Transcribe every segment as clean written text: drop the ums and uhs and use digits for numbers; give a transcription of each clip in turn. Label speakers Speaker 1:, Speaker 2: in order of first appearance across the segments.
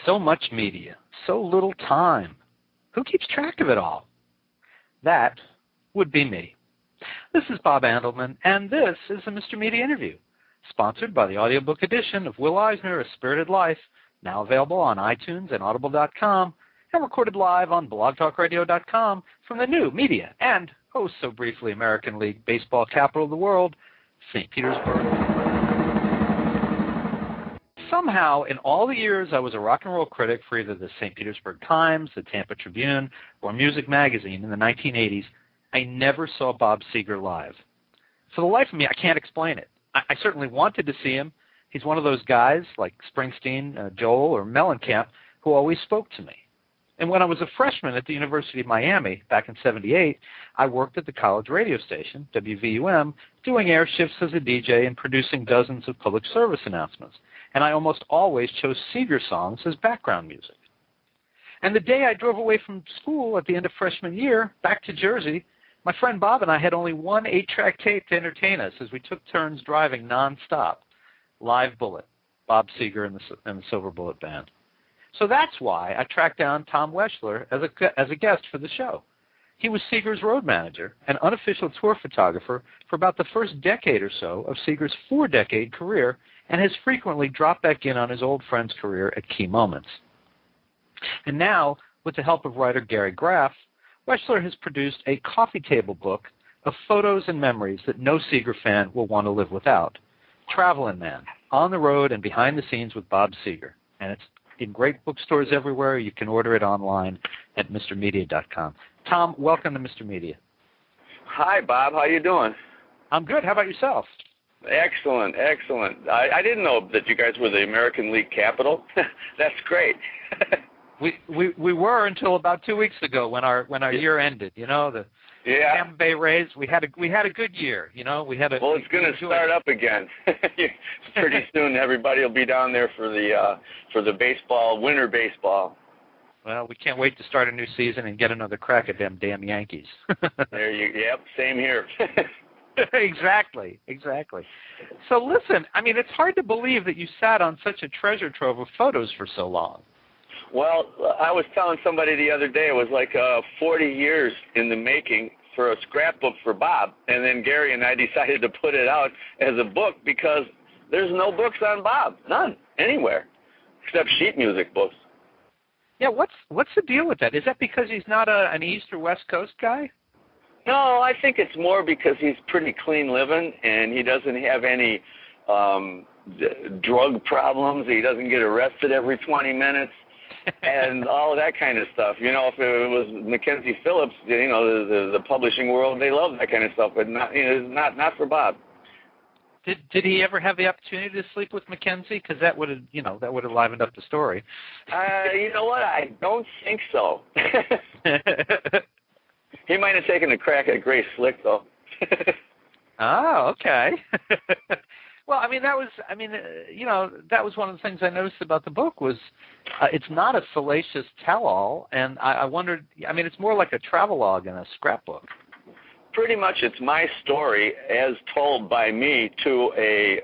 Speaker 1: So much media, so little time. Who keeps track of it all? That would be me. This is Bob Andelman, and this is the Mr. Media Interview, sponsored by the audiobook edition of Will Eisner, A Spirited Life, now available on iTunes and Audible.com, and recorded live on blogtalkradio.com from the new media and, oh so briefly, American League baseball capital of the world, St. Petersburg. Somehow, in all the years I was a rock and roll critic for either the St. Petersburg Times, the Tampa Tribune, or Music Magazine in the 1980s, I never saw Bob Seger live. For the life of me, I can't explain it. I certainly wanted to see him. He's one of those guys, like Springsteen, Joel, or Mellencamp, who always spoke to me. And when I was a freshman at the University of Miami back in '78, I worked at the college radio station, WVUM, doing air shifts as a DJ and producing dozens of public service announcements. And I almost always chose Seger songs as background music. And the day I drove away from school at the end of freshman year, back to Jersey, my friend Bob and I had only one 8-track tape to entertain us as we took turns driving nonstop. Live Bullet, Bob Seger and the Silver Bullet Band. So that's why I tracked down Tom Weschler as a guest for the show. He was Seger's road manager, an unofficial tour photographer for about the first decade or so of Seger's 4-decade career, and has frequently dropped back in on his old friend's career at key moments. And now, with the help of writer Gary Graff, Weschler has produced a coffee table book of photos and memories that no Seger fan will want to live without. Travelin Man, On the Road and Behind the Scenes with Bob Seger. And it's in great bookstores everywhere. You can order it online at mrmedia.com. Tom, welcome to Mr. Media.
Speaker 2: Hi, Bob. How you doing?
Speaker 1: I'm good. How about yourself?
Speaker 2: Excellent, excellent. I didn't know that you guys were the American League capital. That's great.
Speaker 1: we were until about 2 weeks ago when our year ended. You know, the Tampa Bay Rays. We had a good year. You know, we had a.
Speaker 2: Well, it's going to start up again. Pretty soon, everybody will be down there for the baseball, winter baseball.
Speaker 1: Well, we can't wait to start a new season and get another crack at them damn Yankees.
Speaker 2: Yep, same here.
Speaker 1: Exactly. So listen, I mean, it's hard to believe that you sat on such a treasure trove of photos for so long.
Speaker 2: Well, I was telling somebody the other day, it was like 40 years in the making for a scrapbook for Bob, and then Gary and I decided to put it out as a book because there's no books on Bob, none, anywhere, except sheet music books.
Speaker 1: Yeah, what's the deal with that? Is that because he's not an East or West Coast guy?
Speaker 2: No, I think it's more because he's pretty clean living, and he doesn't have any drug problems. He doesn't get arrested every 20 minutes. And all of that kind of stuff. You know, if it was Mackenzie Phillips, you know, the publishing world, they love that kind of stuff, but not, you know, not for Bob.
Speaker 1: Did he ever have the opportunity to sleep with Mackenzie? Because that would have livened up the story.
Speaker 2: You know what? I don't think so. He might have taken a crack at Grace Slick, though.
Speaker 1: Oh, okay. Well, I mean, that was one of the things I noticed about the book was it's not a salacious tell-all, and I wondered, I mean, it's more like a travelogue and a scrapbook.
Speaker 2: Pretty much it's my story as told by me to a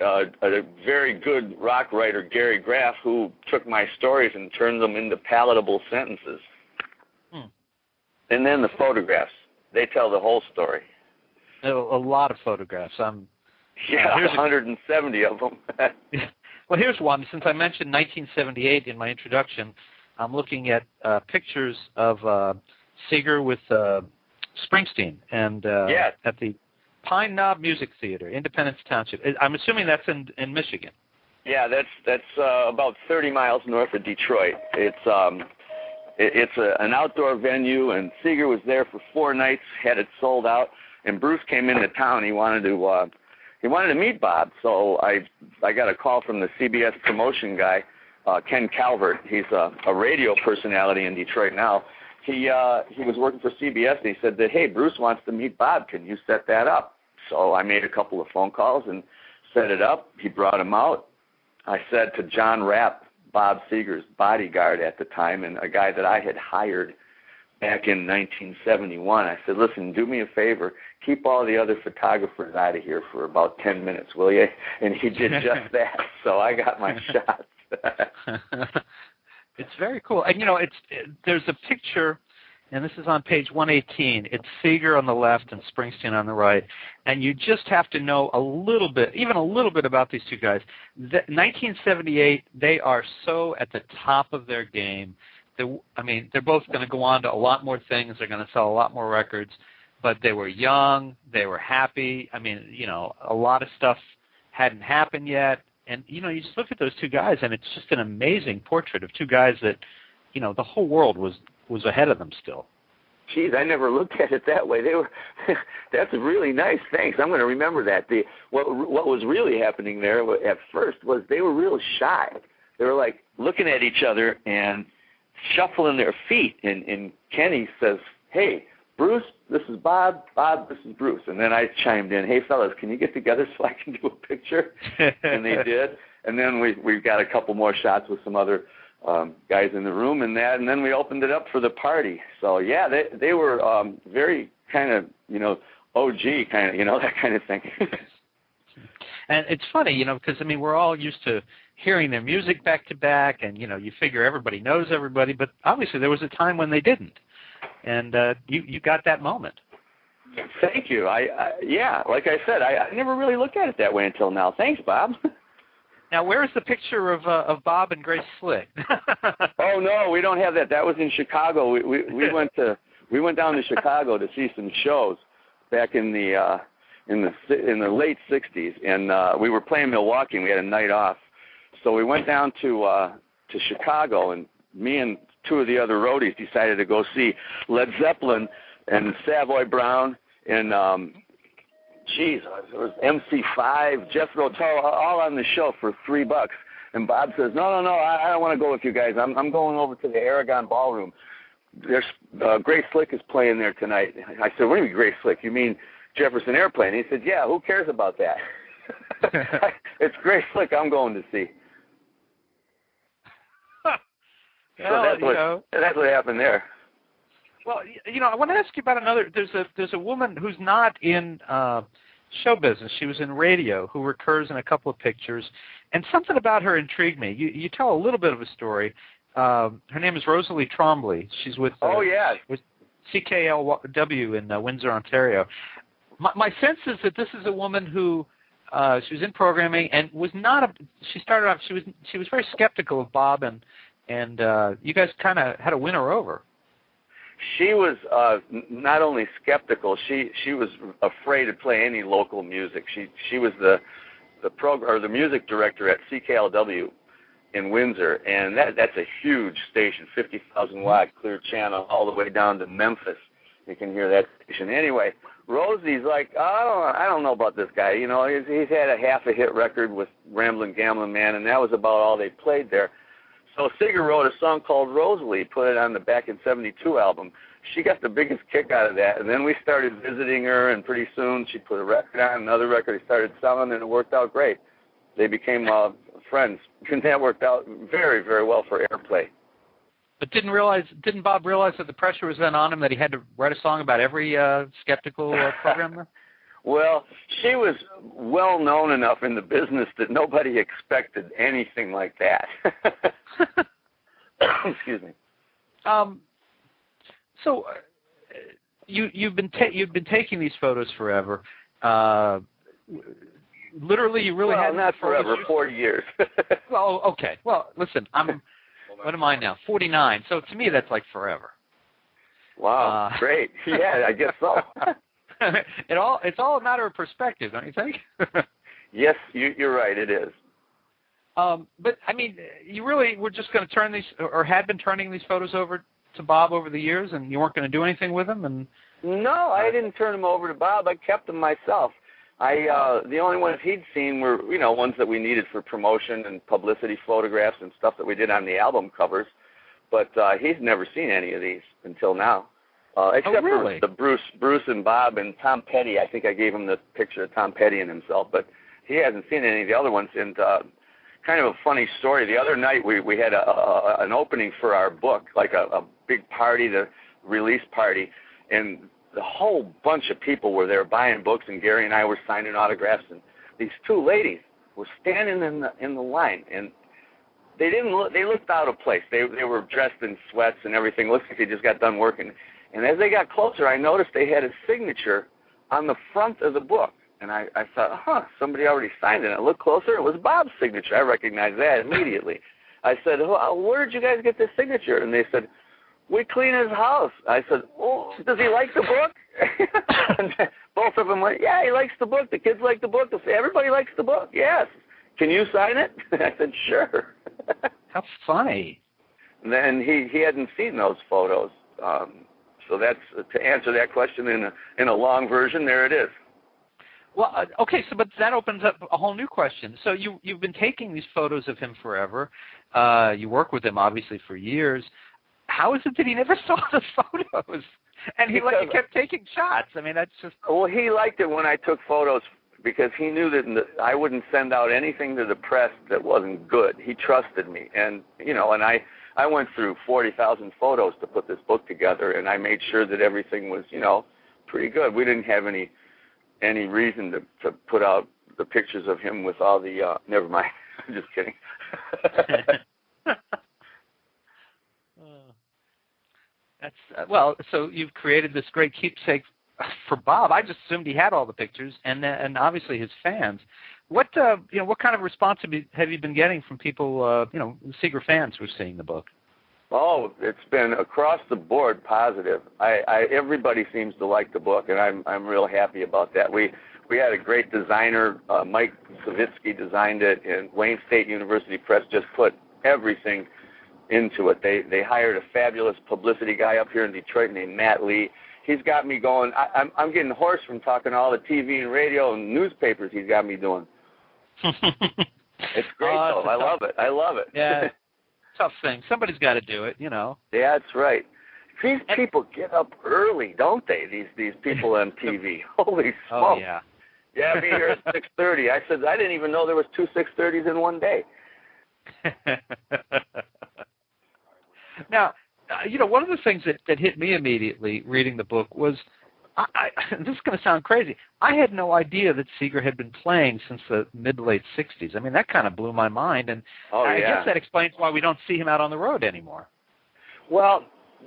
Speaker 2: very good rock writer, Gary Graff, who took my stories and turned them into palatable sentences. And then the photographs. They tell the whole story.
Speaker 1: A lot of photographs.
Speaker 2: Here's 170 of them.
Speaker 1: Well, here's one. Since I mentioned 1978 in my introduction, I'm looking at pictures of Seger with Springsteen and at the Pine Knob Music Theater, Independence Township. I'm assuming that's in Michigan. Yeah,
Speaker 2: that's about 30 miles north of Detroit. It's an outdoor venue, and Seger was there for 4 nights, had it sold out, and Bruce came into town. He wanted to meet Bob, so I got a call from the CBS promotion guy, Ken Calvert. He's a radio personality in Detroit now. He was working for CBS, and he said that, hey, Bruce wants to meet Bob. Can you set that up? So I made a couple of phone calls and set it up. He brought him out. I said to John Rapp, Bob Seger's bodyguard at the time, and a guy that I had hired back in 1971, I said, listen, do me a favor. Keep all the other photographers out of here for about 10 minutes, will you? And he did just that, so I got my shots.
Speaker 1: It's very cool. And, there's a picture, and this is on page 118. It's Seger on the left and Springsteen on the right. And you just have to know a little bit, even a little bit about these two guys. 1978, they are so at the top of their game. They're both going to go on to a lot more things. They're going to sell a lot more records. But they were young. They were happy. A lot of stuff hadn't happened yet. And, you just look at those two guys, and it's just an amazing portrait of two guys that, the whole world was ahead of them still.
Speaker 2: Geez, I never looked at it that way. They were. That's really nice. Thanks. I'm going to remember that. What was really happening there at first was they were real shy. They were like looking at each other and shuffling their feet. And Kenny says, "Hey, Bruce, this is Bob. Bob, this is Bruce." And then I chimed in, "Hey, fellas, can you get together so I can do a picture?" And they did. And then we got a couple more shots with some other guys in the room and that. And then we opened it up for the party. So, yeah, they were very kind of, OG kind of, that kind of thing.
Speaker 1: And it's funny, because, we're all used to hearing their music back to back. And, you figure everybody knows everybody. But obviously there was a time when they didn't. And you got that moment.
Speaker 2: Thank you. Yeah, like I said, I never really looked at it that way until now. Thanks, Bob.
Speaker 1: Now, where is the picture of Bob and Grace Slick?
Speaker 2: Oh no, we don't have that. That was in Chicago. We went down to Chicago to see some shows back in the late '60s, and we were playing Milwaukee. And we had a night off, so we went down to Chicago, and me and two of the other roadies decided to go see Led Zeppelin and Savoy Brown and it was MC5, Jethro Tull, all on the show for $3. And Bob says, no, I don't want to go with you guys. I'm going over to the Aragon Ballroom. There's Grace Slick is playing there tonight. I said, what do you mean Grace Slick? You mean Jefferson Airplane? He said, yeah, who cares about that? It's Grace Slick I'm going to see. So that's what happened there.
Speaker 1: Well, I want to ask you about another. There's a woman who's not in show business. She was in radio, who recurs in a couple of pictures, and something about her intrigued me. You tell a little bit of a story. Her name is Rosalie Trombley. She's with with CKLW in Windsor, Ontario. My sense is that this is a woman who she was in programming and was not. She started off. She was very skeptical of Bob, and you guys kind of had to win her over.
Speaker 2: She was not only skeptical, she was afraid to play any local music. She was the music director at CKLW in Windsor, and that's a huge station, 50,000 watt clear channel all the way down to Memphis. You can hear that station. Anyway, Rosie's like, I don't know about this guy. He's had a half a hit record with Ramblin' Gamblin' Man, and that was about all they played there. So Seger wrote a song called Rosalie, put it on the Back in '72 album. She got the biggest kick out of that, and then we started visiting her, and pretty soon she put a record on, another record he started selling, and it worked out great. They became friends, and that worked out very, very well for airplay.
Speaker 1: But didn't Bob realize that the pressure was then on him that he had to write a song about every skeptical programmer?
Speaker 2: Well, she was well known enough in the business that nobody expected anything like that. Excuse me.
Speaker 1: So you've been taking these photos forever. Literally, you really had
Speaker 2: not forever, 40 years.
Speaker 1: Well, okay. Well, listen, what am I now? 49. So to me, that's like forever.
Speaker 2: Wow, great. Yeah, I guess so.
Speaker 1: It's all a matter of perspective, don't you think?
Speaker 2: Yes, you're right. It is.
Speaker 1: But you really were just going to turn these, or had been turning these photos over to Bob over the years, and you weren't going to do anything with them. And
Speaker 2: no, I didn't turn them over to Bob. I kept them myself. The only ones he'd seen were ones that we needed for promotion and publicity photographs and stuff that we did on the album covers. But he's never seen any of these until now. Except for the Bruce and Bob and Tom Petty. I think I gave him the picture of Tom Petty and himself, but he hasn't seen any of the other ones. And kind of a funny story. The other night we had an opening for our book, like a big party, the release party, and the whole bunch of people were there buying books, and Gary and I were signing autographs, and these two ladies were standing in the line, and they didn't look. They looked out of place. They were dressed in sweats and everything. Looked like they just got done working. And as they got closer, I noticed they had a signature on the front of the book. And I thought, somebody already signed it. I looked closer. It was Bob's signature. I recognized that immediately. I said, where did you guys get this signature? And they said, we clean his house. I said, oh, does he like the book? And both of them went, yeah, he likes the book. The kids like the book. They say, everybody likes the book. Yes. Can you sign it? I said, sure.
Speaker 1: How funny.
Speaker 2: And then he hadn't seen those photos. So that's, to answer that question in a long version, there it is.
Speaker 1: Well, okay, but that opens up a whole new question. So you've been taking these photos of him forever. You work with him, obviously, for years. How is it that he never saw the photos? And he kept taking shots. I mean, that's just...
Speaker 2: Well, he liked it when I took photos because he knew that I wouldn't send out anything to the press that wasn't good. He trusted me. And, and I went through 40,000 photos to put this book together, and I made sure that everything was, pretty good. We didn't have any reason to put out the pictures of him with all the, never mind, I'm just kidding.
Speaker 1: So you've created this great keepsake for Bob. I just assumed he had all the pictures, and obviously his fans. What kind of response have you been getting from people, Seger fans who are seeing the book?
Speaker 2: Oh, it's been across the board positive. Everybody seems to like the book, and I'm real happy about that. We had a great designer, Mike Savitsky designed it, and Wayne State University Press just put everything into it. They hired a fabulous publicity guy up here in Detroit named Matt Lee. He's got me going. I'm getting hoarse from talking to all the TV and radio and newspapers he's got me doing. It's great, though. I love it.
Speaker 1: Yeah, tough thing. Somebody's got to do it, Yeah,
Speaker 2: that's right. These people get up early, don't they? These people on TV. Holy smokes.
Speaker 1: Oh, yeah.
Speaker 2: Yeah, be here at 6:30. I said, I didn't even know there was 2 6:30s in one day.
Speaker 1: Now, one of the things that hit me immediately reading the book was, this is going to sound crazy, I had no idea that Seger had been playing since the mid to late 60s. I mean, that kind of blew my mind, and I guess that explains why we don't see him out on the road anymore.
Speaker 2: Well,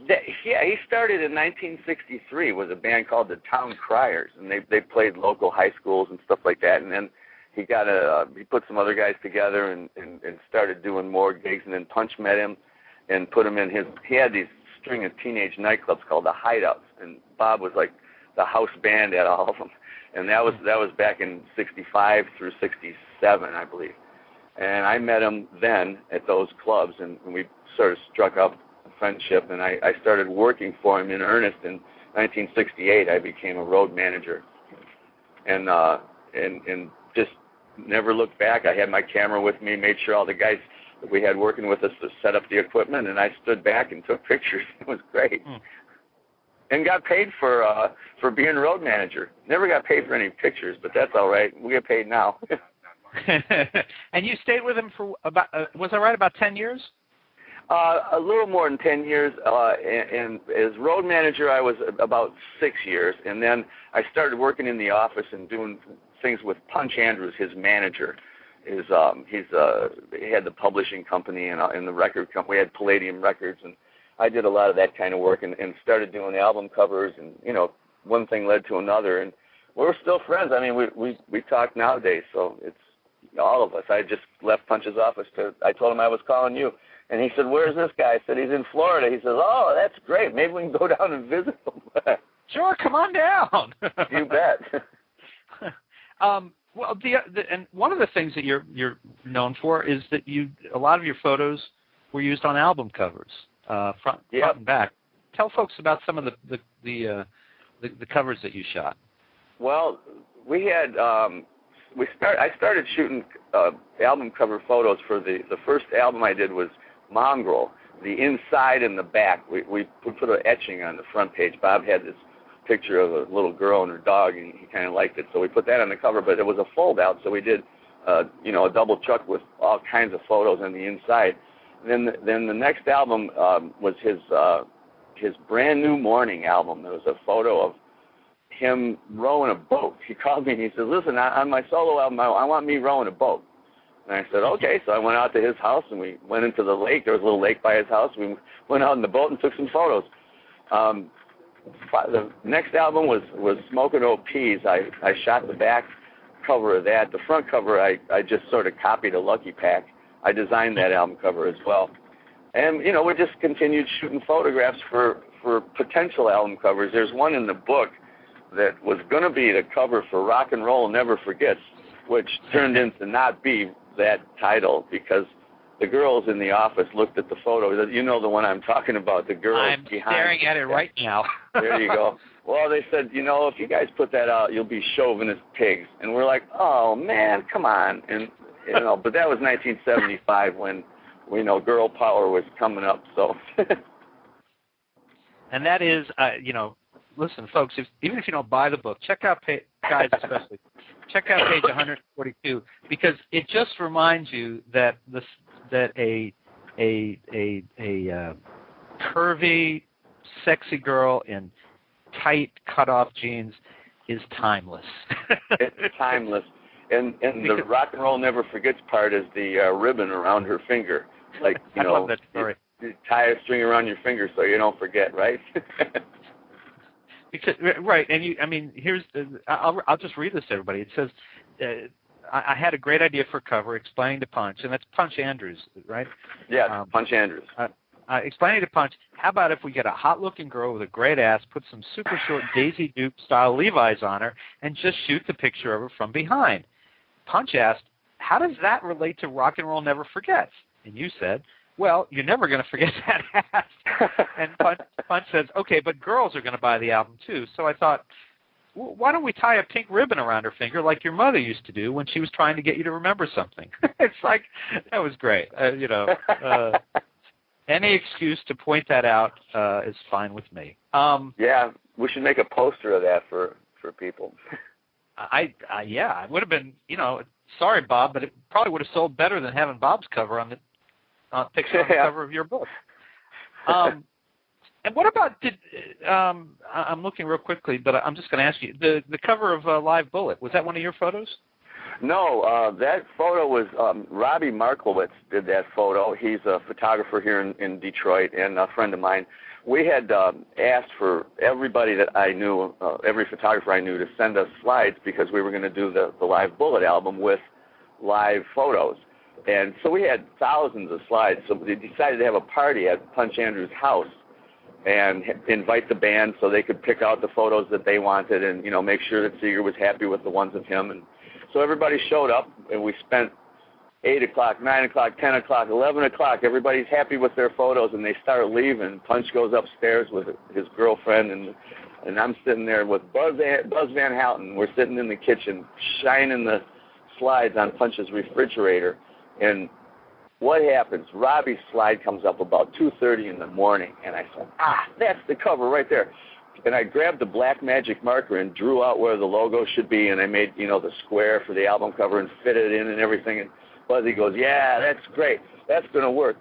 Speaker 2: he started in 1963 with a band called the Town Criers, and they played local high schools and stuff like that, and then he put some other guys together and started doing more gigs, and then Punch met him and put him in he had these string of teenage nightclubs called the Hideouts, and Bob was like the house band at all of them, and that was back in 65 through 67, I believe. And I met him then at those clubs, and we sort of struck up a friendship, and I started working for him in earnest in 1968. I became a road manager, and just never looked back. I had my camera with me, made sure all the guys that we had working with us to set up the equipment, and I stood back and took pictures. It was great. And got paid for being road manager. Never got paid for any pictures, but that's all right. We get paid now.
Speaker 1: And you stayed with him for about, was I right, about 10 years?
Speaker 2: A little more than 10 years. And as road manager, I was about 6 years. And then I started working in the office and doing things with Punch Andrews, his manager. He had the publishing company and the record company. We had Palladium Records, and I did a lot of that kind of work and started doing album covers, and one thing led to another, and we're still friends. I mean, we talk nowadays, so it's all of us. I just left Punch's office I told him I was calling you, and he said, "Where's this guy?" I said, "He's in Florida." He says, "Oh, that's great. Maybe we can go down and visit him."
Speaker 1: Sure, come on down.
Speaker 2: You bet.
Speaker 1: Well, and one of the things that you're known for is that a lot of your photos were used on album covers, front and back. Tell folks about some of the covers that you shot.
Speaker 2: Well, we had I started shooting album cover photos for the first album I did was Mongrel. The inside and the back, we put an etching on the front page. Bob had this picture of a little girl and her dog, and he kind of liked it, so we put that on the cover. But it was a fold out, so we did a double chuck with all kinds of photos on the inside. Then the next album was his Brand New Morning album. There was a photo of him rowing a boat. He called me and he said, "Listen, on my solo album, I want me rowing a boat." And I said, okay. So I went out to his house, and we went into the lake. There was a little lake by his house. We went out in the boat and took some photos. The next album was Smokin' Old Peas. I shot the back cover of that. The front cover, I just sort of copied a Lucky Pack. I designed that album cover as well. And, you know, we just continued shooting photographs for potential album covers. There's one in the book that was going to be the cover for Rock and Roll Never Forgets, which turned into not be that title because the girls in the office looked at the photo. You know the one I'm talking about, the girls
Speaker 1: I'm
Speaker 2: behind.
Speaker 1: I'm staring at it right now.
Speaker 2: There you go. Well, they said, you know, if you guys put that out, you'll be chauvinist pigs. And we're like, oh, man, come on. And, you know, but that was 1975 when, you know, girl power was coming up. So.
Speaker 1: And that is, you know, listen, folks, even if you don't buy the book, check out, guys especially, check out page 142, because it just reminds you that a curvy, sexy girl in tight cut-off jeans is timeless.
Speaker 2: It's timeless. And the Rock and Roll Never Forgets part is the ribbon around her finger. Like, you know,
Speaker 1: I love that story.
Speaker 2: You tie a string around your finger so you don't forget, right?
Speaker 1: Because, right, and I mean, here's, I'll just read this to everybody. It says, I had a great idea for a cover, explaining to Punch, and that's Punch Andrews, right?
Speaker 2: Yeah, Punch Andrews.
Speaker 1: Explaining to Punch, how about if we get a hot-looking girl with a great ass, put some super short Daisy Duke-style Levi's on her, and just shoot the picture of her from behind? Punch asked, how does that relate to Rock and Roll Never Forgets? And you said, well, you're never going to forget that ass. And Punch says, okay, but girls are going to buy the album too. So I thought, why don't we tie a pink ribbon around her finger like your mother used to do when she was trying to get you to remember something? It's like, that was great. You know, any excuse to point that out is fine with me.
Speaker 2: Yeah, we should make a poster of that for people.
Speaker 1: Yeah, it would have been, you know, sorry, Bob, but it probably would have sold better than having Bob's cover on the picture on the cover of your book. And what about, I'm looking real quickly, but I'm just going to ask you, the cover of Live Bullet, was that one of your photos?
Speaker 2: No, that photo was, Robbie Markowitz did that photo. He's a photographer here in Detroit and a friend of mine. We had asked for everybody that I knew, every photographer I knew, to send us slides because we were going to do the Live Bullet album with live photos. And so we had thousands of slides. So they decided to have a party at Punch Andrews' house and invite the band so they could pick out the photos that they wanted and, you know, make sure that Seger was happy with the ones of him. And so everybody showed up, and we spent 8 o'clock, 9 o'clock, 10 o'clock, 11 o'clock. Everybody's happy with their photos, and they start leaving. Punch goes upstairs with his girlfriend, and I'm sitting there with Buzz Van Houten. We're sitting in the kitchen shining the slides on Punch's refrigerator. And what happens? Robbie's slide comes up about 2:30 in the morning, and I said, that's the cover right there. And I grabbed the black magic marker and drew out where the logo should be, and I made, you know, the square for the album cover and fitted it in and everything. And Buzzy goes, yeah, that's great. That's going to work.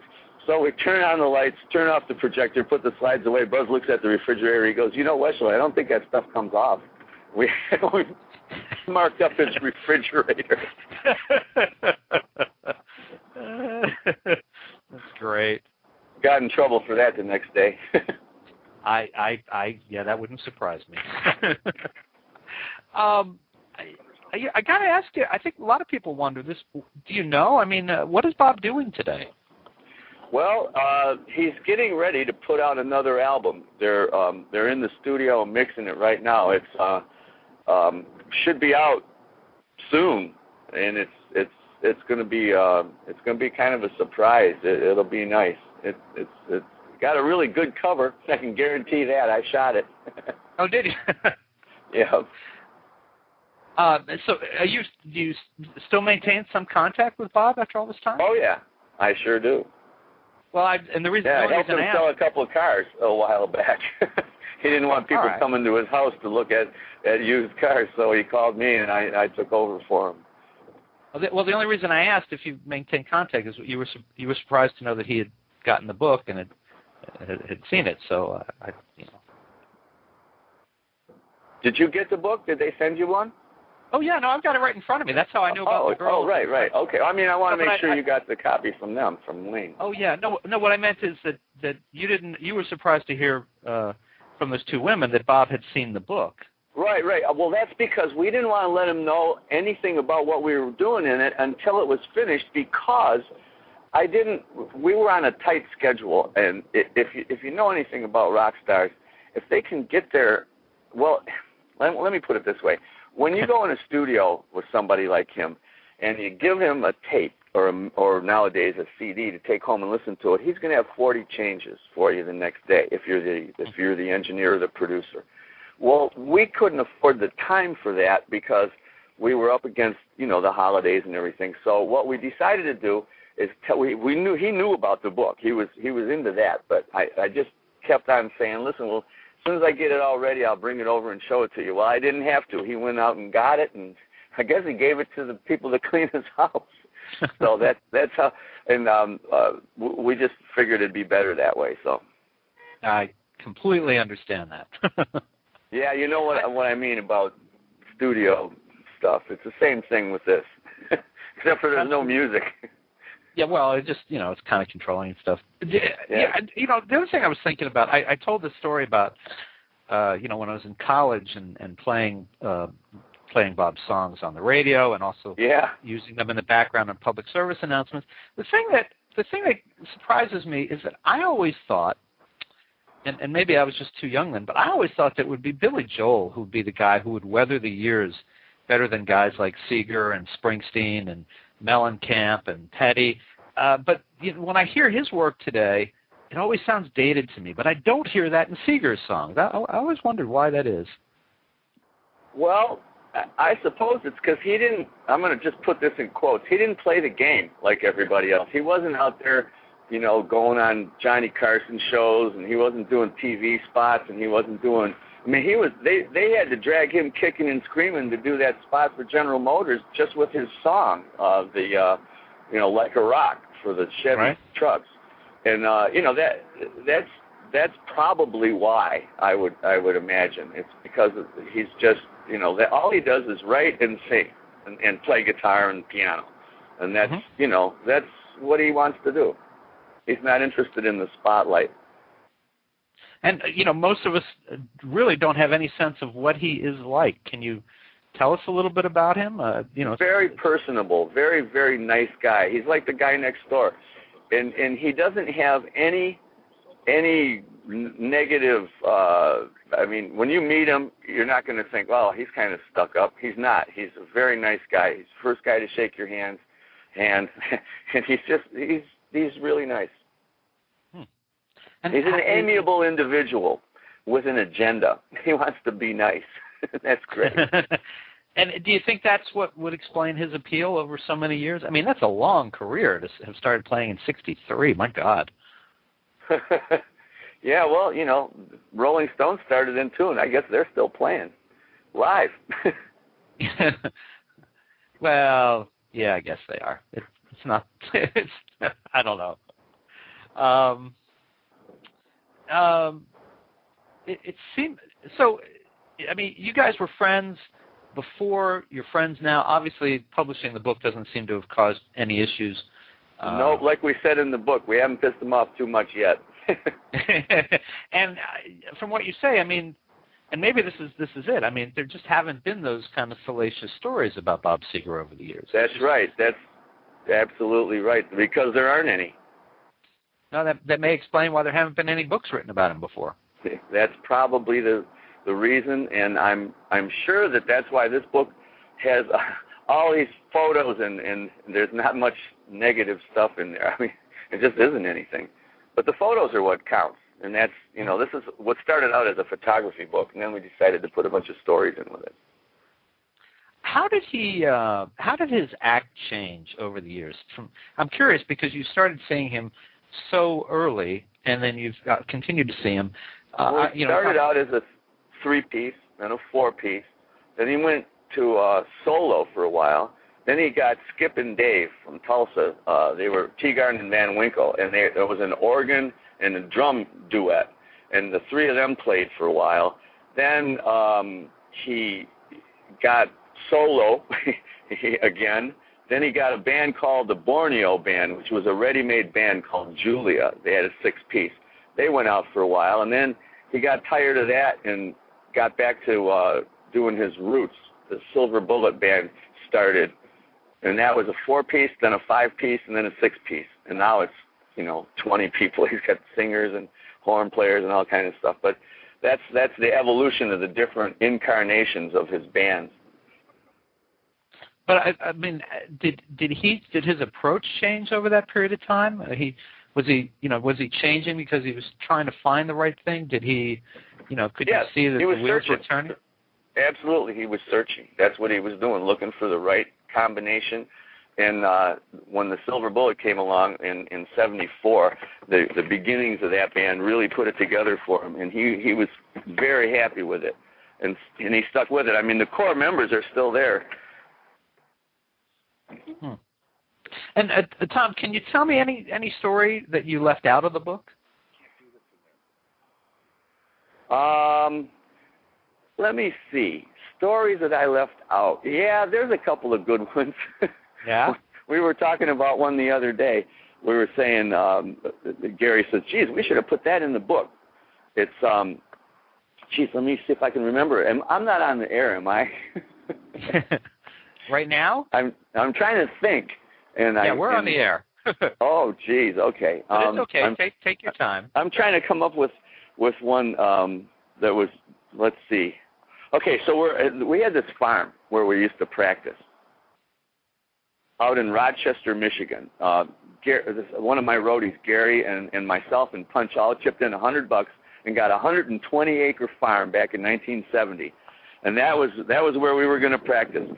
Speaker 2: So we turn on the lights, turn off the projector, put the slides away. Buzz looks at the refrigerator. He goes, you know, Weschler, I don't think that stuff comes off. We marked up his refrigerator.
Speaker 1: That's great.
Speaker 2: Got in trouble for that the next day.
Speaker 1: Yeah, that wouldn't surprise me. I got to ask you, I think a lot of people wonder this. Do you know? I mean, what is Bob doing today?
Speaker 2: Well, he's getting ready to put out another album. They're in the studio mixing it right now. It's should be out soon, and it's going to be kind of a surprise. It'll be nice. It's got a really good cover. I can guarantee that. I shot it.
Speaker 1: Oh, did you?
Speaker 2: Yeah.
Speaker 1: So do you still maintain some contact with Bob after all this time?
Speaker 2: Oh yeah, I sure do.
Speaker 1: Well, and the reason
Speaker 2: I helped him sell a couple of cars a while back. He didn't want people coming to his house to look at used cars, so he called me, and I took over for him.
Speaker 1: Well, the only reason I asked if you maintain contact is you were surprised to know that he had gotten the book and had seen it. So I.
Speaker 2: Did you get the book? Did they send you one?
Speaker 1: Oh, yeah, no, I've got it right in front of me. That's how I knew about the girl.
Speaker 2: Oh, right. Okay. I mean, I want to make sure you got the copy from them, from Wayne.
Speaker 1: Oh, yeah. No, what I meant is that you were surprised to hear from those two women that Bob had seen the book.
Speaker 2: Right. Well, that's because we didn't want to let him know anything about what we were doing in it until it was finished, because we were on a tight schedule, and if you know anything about rock stars, if they can get there, well, let me put it this way. When you go in a studio with somebody like him and you give him a tape or nowadays a CD to take home and listen to it, he's going to have 40 changes for you the next day if you're the engineer or the producer. Well, we couldn't afford the time for that because we were up against, the holidays and everything. So what we decided to do is we knew he knew about the book. He was into that, but I just kept on saying, listen, well, as soon as I get it all ready, I'll bring it over and show it to you. Well, I didn't have to. He went out and got it, and I guess he gave it to the people that clean his house. So that's how. And we just figured it'd be better that way. So
Speaker 1: I completely understand that.
Speaker 2: Yeah, you know what I mean about studio stuff. It's the same thing with this, except for there's no music.
Speaker 1: Yeah, well, it just, it's kind of controlling and stuff. Yeah. The other thing I was thinking about, I told this story about, when I was in college and playing Bob's songs on the radio and also using them in the background on public service announcements. The thing that surprises me is that I always thought, and maybe I was just too young then, but I always thought that it would be Billy Joel who would be the guy who would weather the years better than guys like Seger and Springsteen and Mellencamp and Petty. But when I hear his work today, it always sounds dated to me. But I don't hear that in Seger's songs. I always wondered why that is.
Speaker 2: Well, I suppose it's because he didn't, I'm going to just put this in quotes, he didn't play the game like everybody else. He wasn't out there, going on Johnny Carson shows, and he wasn't doing TV spots, and he wasn't doing, they had to drag him kicking and screaming to do that spot for General Motors just with his song, Like a Rock for the Chevy trucks. And, that's probably why I would imagine. It's because he's just, all he does is write and sing and play guitar and piano. And that's, that's what he wants to do. He's not interested in the spotlight.
Speaker 1: And, most of us really don't have any sense of what he is like. Can you tell us a little bit about him?
Speaker 2: Very personable, very, very nice guy. He's like the guy next door. And he doesn't have any negative, when you meet him, you're not going to think, well, he's kind of stuck up. He's not. He's a very nice guy. He's the first guy to shake your hand, and he's really nice. And he's an amiable individual with an agenda. He wants to be nice. That's great.
Speaker 1: And do you think that's what would explain his appeal over so many years? That's a long career to have started playing in '63. My God.
Speaker 2: Yeah, well, Rolling Stones started in too, and I guess they're still playing live.
Speaker 1: Well, yeah, I guess they are. It's not. I don't know. It seemed so. You guys were friends before. You're friends now. Obviously, publishing the book doesn't seem to have caused any issues.
Speaker 2: No, like we said in the book, we haven't pissed them off too much yet.
Speaker 1: And from what you say, and maybe this is it. There just haven't been those kind of salacious stories about Bob Seger over the years.
Speaker 2: That's right. That's absolutely right, because there aren't any.
Speaker 1: No, that may explain why there haven't been any books written about him before.
Speaker 2: That's probably the reason, and I'm sure that's why this book has all these photos and there's not much negative stuff in there. It just isn't anything. But the photos are what counts, and that's, this is what started out as a photography book, and then we decided to put a bunch of stories in with it.
Speaker 1: How did his act change over the years? I'm curious because you started seeing him so early, and then you've continued to see him.
Speaker 2: He started out as a 3-piece, then a 4-piece. Then he went to solo for a while. Then he got Skip and Dave from Tulsa. They were Teagarden and Van Winkle, and there was an organ and a drum duet, and the three of them played for a while. Then he got solo again. Then he got a band called the Borneo Band, which was a ready-made band called Julia. They had a 6-piece. They went out for a while, and then he got tired of that and got back to doing his roots. The Silver Bullet Band started, and that was a 4-piece, then a 5-piece, and then a 6-piece. And now it's, 20 people. He's got singers and horn players and all kind of stuff. But that's the evolution of the different incarnations of his bands.
Speaker 1: But I mean, did his approach change over that period of time? Was he changing because he was trying to find the right thing? Did he, could you see that the wheels were turning?
Speaker 2: Absolutely, he was searching. That's what he was doing, looking for the right combination. And when the Silver Bullet came along in '74, the beginnings of that band really put it together for him, and he was very happy with it, and he stuck with it. I mean, the core members are still there.
Speaker 1: Hmm. And Tom, can you tell me any story that you left out of the book?
Speaker 2: Let me see. Stories that I left out. Yeah, there's a couple of good ones.
Speaker 1: Yeah?
Speaker 2: We were talking about one the other day. We were saying, Gary says, geez, we should have put that in the book. It's, geez, let me see if I can remember. I'm not on the air, am I?
Speaker 1: Right now?
Speaker 2: I'm trying to think.
Speaker 1: We're on the air.
Speaker 2: Oh, geez, okay.
Speaker 1: But it's okay. Take your time.
Speaker 2: I'm trying to come up with one that was, let's see. Okay, so we had this farm where we used to practice out in Rochester, Michigan. One of my roadies, Gary, and myself and Punch all chipped in $100 and got a 120-acre farm back in 1970, and that was where we were going to practice.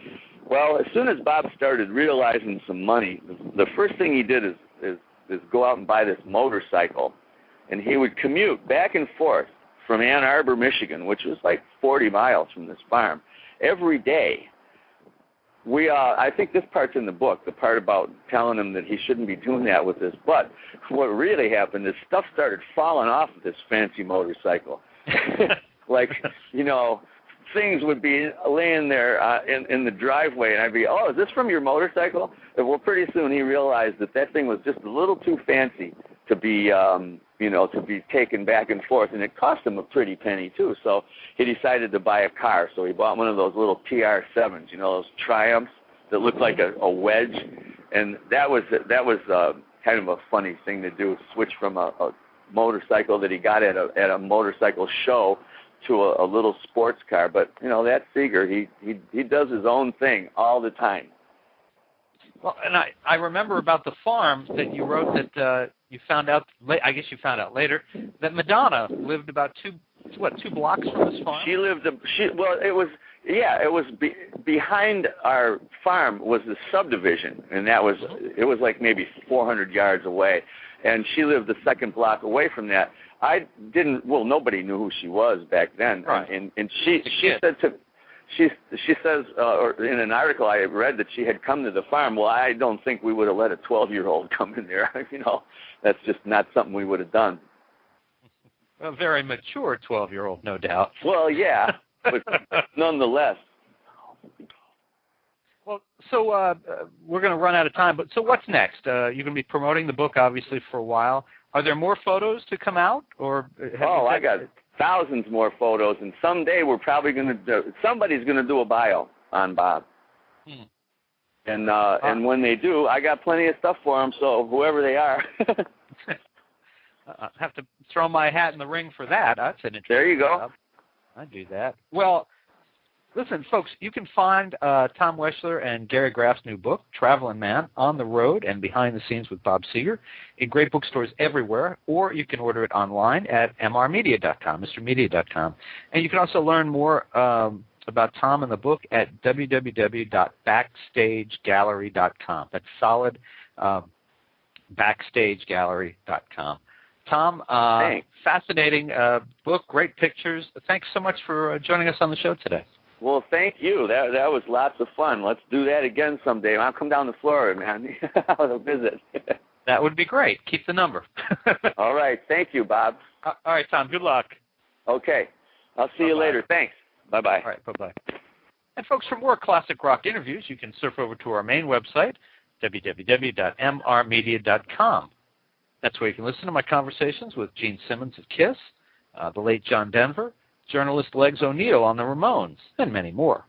Speaker 2: Well, as soon as Bob started realizing some money, the first thing he did is go out and buy this motorcycle, and he would commute back and forth from Ann Arbor, Michigan, which was like 40 miles from this farm, every day. I think this part's in the book, the part about telling him that he shouldn't be doing that with this. But what really happened is stuff started falling off of this fancy motorcycle. Like, things would be laying there in the driveway, and I'd be, oh, is this from your motorcycle? And well, pretty soon he realized that thing was just a little too fancy to be, to be taken back and forth, and it cost him a pretty penny too. So he decided to buy a car. So he bought one of those little TR7s, those Triumphs that look like a wedge, and that was kind of a funny thing to do. Switch from a motorcycle that he got at a motorcycle show to a little sports car. But that Seger, he does his own thing all the time.
Speaker 1: Well, and I remember about the farm that you wrote that you found out. I guess you found out later that Madonna lived about two blocks from this farm.
Speaker 2: She lived. It was behind our farm was the subdivision, and it was like maybe 400 yards away, and she lived the second block away from that. Nobody knew who she was back then,
Speaker 1: right.
Speaker 2: And she said to. She says, or in an article I read, that she had come to the farm. Well, I don't think we would have let a 12-year-old come in there. That's just not something we would have done.
Speaker 1: A very mature 12-year-old, no doubt.
Speaker 2: Well, yeah, but nonetheless.
Speaker 1: Well, so we're going to run out of time, but so what's next? You're going to be promoting the book, obviously, for a while. Are there more photos to come out? Or
Speaker 2: I got thousands more photos, and someday we're probably somebody's going to do a bio on Bob. And when they do, I got plenty of stuff for them, so whoever they are.
Speaker 1: I have to throw my hat in the ring for that. That's an interesting
Speaker 2: There you go.
Speaker 1: job. I do that. Well, listen, folks, you can find Tom Weschler and Gary Graff's new book, Travelin Man, On the Road and Behind the Scenes with Bob Seger, in great bookstores everywhere, or you can order it online at mrmedia.com, mrmedia.com. And you can also learn more about Tom and the book at www.backstagegallery.com. That's solid, backstagegallery.com. Tom, fascinating book, great pictures. Thanks so much for joining us on the show today.
Speaker 2: Well, thank you. That was lots of fun. Let's do that again someday. I'll come down to Florida, man. I'll visit.
Speaker 1: That would be great. Keep the number.
Speaker 2: All right. Thank you, Bob.
Speaker 1: All right, Tom. Good luck.
Speaker 2: Okay. I'll see you later. Thanks. Bye-bye.
Speaker 1: All right. Bye-bye. And folks, for more classic rock interviews, you can surf over to our main website, www.mrmedia.com. That's where you can listen to my conversations with Gene Simmons of KISS, the late John Denver, journalist Legs O'Neill on the Ramones, and many more.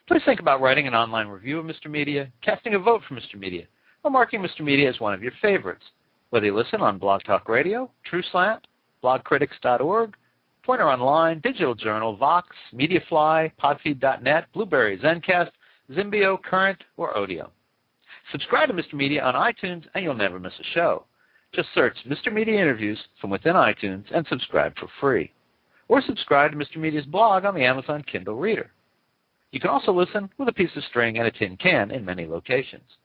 Speaker 1: Please think about writing an online review of Mr. Media, casting a vote for Mr. Media, or marking Mr. Media as one of your favorites, whether you listen on Blog Talk Radio, TrueSlant, blogcritics.org, Pointer Online, Digital Journal, Vox, Mediafly, Podfeed.net, Blueberry, Zencast, Zimbio, Current, or Odeo. Subscribe to Mr. Media on iTunes and you'll never miss a show. Just search Mr. Media Interviews from within iTunes and subscribe for free. Or subscribe to Mr. Media's blog on the Amazon Kindle Reader. You can also listen with a piece of string and a tin can in many locations.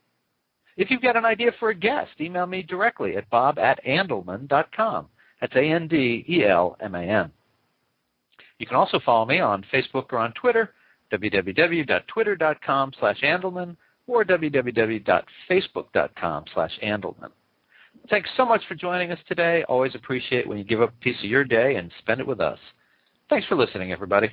Speaker 1: If you've got an idea for a guest, email me directly at bob@andelman.com. That's ANDELMAN. You can also follow me on Facebook or on Twitter, www.twitter.com/Andelman or www.facebook.com/Andelman. Thanks so much for joining us today. Always appreciate when you give up a piece of your day and spend it with us. Thanks for listening, everybody.